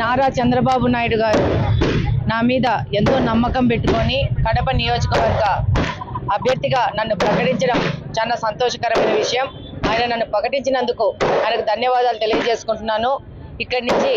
నారా చంద్రబాబు నాయుడు గారు నా మీద ఎంతో నమ్మకం పెట్టుకొని కడప నియోజకవర్గ అభ్యర్థిగా నన్ను ప్రకటించడం చాలా సంతోషకరమైన విషయం. ఆయన నన్ను ప్రకటించినందుకు ఆయనకు ధన్యవాదాలు తెలియజేసుకుంటున్నాను. ఇక్కడి నుంచి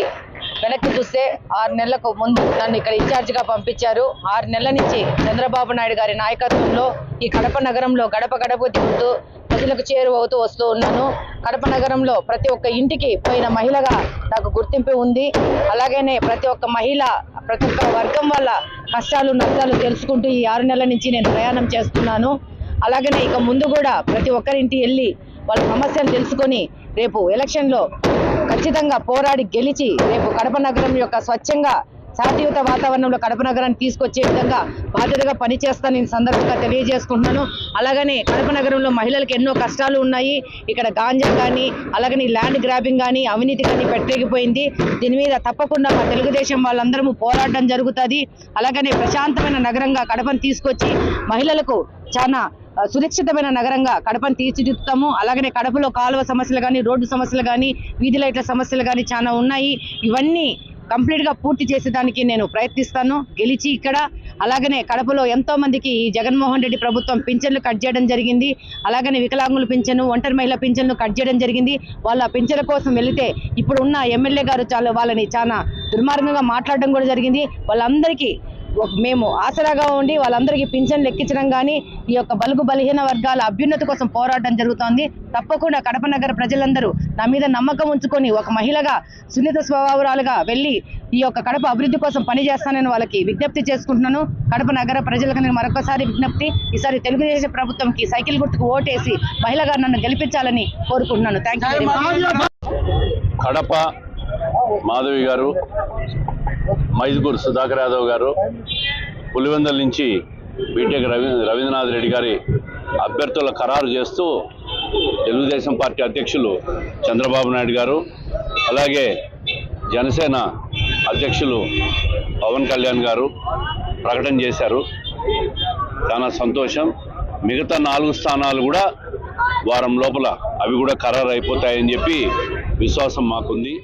వెనక్కి చూస్తే 6 నెలలకు ముందు నన్ను ఇక్కడ ఇన్ఛార్జిగా పంపించారు. 6 నెలల నుంచి చంద్రబాబు నాయుడు గారి నాయకత్వంలో ఈ కడప నగరంలో గడప గడప తిరుగుతూ ప్రజలకు చేరువవుతూ వస్తూ ఉన్నాను. కడప నగరంలో ప్రతి ఒక్క ఇంటికి పోయిన మహిళగా నాకు గుర్తింపు ఉంది. అలాగనే ప్రతి ఒక్క మహిళ ప్రతి ఒక్క వర్గం వల్ల కష్టాలు నష్టాలు తెలుసుకుంటూ ఈ 6 నెలల నుంచి నేను ప్రయాణం చేస్తున్నాను. అలాగనే ఇక ముందు కూడా ప్రతి ఒక్కరింటి వెళ్ళి వాళ్ళ సమస్యలు తెలుసుకొని రేపు ఎలక్షన్లో ఖచ్చితంగా పోరాడి గెలిచి రేపు కడప నగరం యొక్క స్వచ్ఛంగా శాంతియుత వాతావరణంలో కడప నగరాన్ని తీసుకొచ్చే విధంగా బాధ్యతగా పనిచేస్తాను ఈ సందర్భంగా తెలియజేసుకుంటున్నాను. అలాగనే కడప నగరంలో మహిళలకు ఎన్నో కష్టాలు ఉన్నాయి. ఇక్కడ గాంజా కానీ అలాగని ల్యాండ్ గ్రాబింగ్ కానీ అవినీతి కానీ పెట్టలేకపోయింది. దీని మీద తప్పకుండా మా తెలుగుదేశం వాళ్ళందరము పోరాటం జరుగుతుంది. అలాగనే ప్రశాంతమైన నగరంగా కడపను తీసుకొచ్చి మహిళలకు చాలా సురక్షితమైన నగరంగా కడపను తీర్చిదిద్దుతాము. అలాగనే కడపలో కాలువ సమస్యలు కానీ రోడ్డు సమస్యలు కానీ వీధి లైట్ల సమస్యలు కానీ చాలా ఉన్నాయి. ఇవన్నీ కంప్లీట్గా పూర్తి చేసేదానికి నేను ప్రయత్నిస్తాను గెలిచి ఇక్కడ. అలాగనే కడపలో ఎంతో మందికి ఈ జగన్మోహన్ రెడ్డి ప్రభుత్వం పింఛన్లు కట్ చేయడం జరిగింది. అలాగనే వికలాంగుల పింఛను ఒంటరి మహిళ పింఛన్లు కట్ చేయడం జరిగింది. వాళ్ళ పింఛన్ల కోసం వెళితే ఇప్పుడు ఉన్న ఎమ్మెల్యే గారు వాళ్ళని చాలా దుర్మార్గంగా మాట్లాడడం కూడా జరిగింది. వాళ్ళందరికీ మేము ఆసరాగా ఉండి వాళ్ళందరికీ పింఛన్లు ఎక్కించడం కానీ ఈ యొక్క బలుగు బలహీన వర్గాల అభ్యున్నతి కోసం పోరాటం జరుగుతోంది. తప్పకుండా కడప నగర ప్రజలందరూ నా మీద నమ్మకం ఉంచుకొని ఒక మహిళగా సున్నిత స్వభావాలుగా వెళ్ళి ఈ యొక్క కడప అభివృద్ధి కోసం పనిచేస్తానని వాళ్ళకి విజ్ఞప్తి చేసుకుంటున్నాను. కడప నగర ప్రజలకు నేను మరొకసారి విజ్ఞప్తి, ఈసారి తెలుగుదేశం ప్రభుత్వంకి సైకిల్ గుర్తుకు ఓటేసి మహిళగా నన్ను గెలిపించాలని కోరుకుంటున్నాను. Thank you. కడప మాధవి గారు, మైదుకూరు సుధాకర్ యాదవ్ గారు, పులివెందుల నుంచి బీటెక్ రవీంద్రనాథ్ రెడ్డి గారి అభ్యర్థుల ఖరారు చేస్తూ తెలుగుదేశం పార్టీ అధ్యక్షులు చంద్రబాబు నాయుడు గారు, అలాగే జనసేన అధ్యక్షులు పవన్ కళ్యాణ్ గారు ప్రకటన చేశారు. చాలా సంతోషం. మిగతా 4 స్థానాలు కూడా వారం లోపల అవి కూడా ఖరారు అయిపోతాయని చెప్పి విశ్వాసం మాకుంది.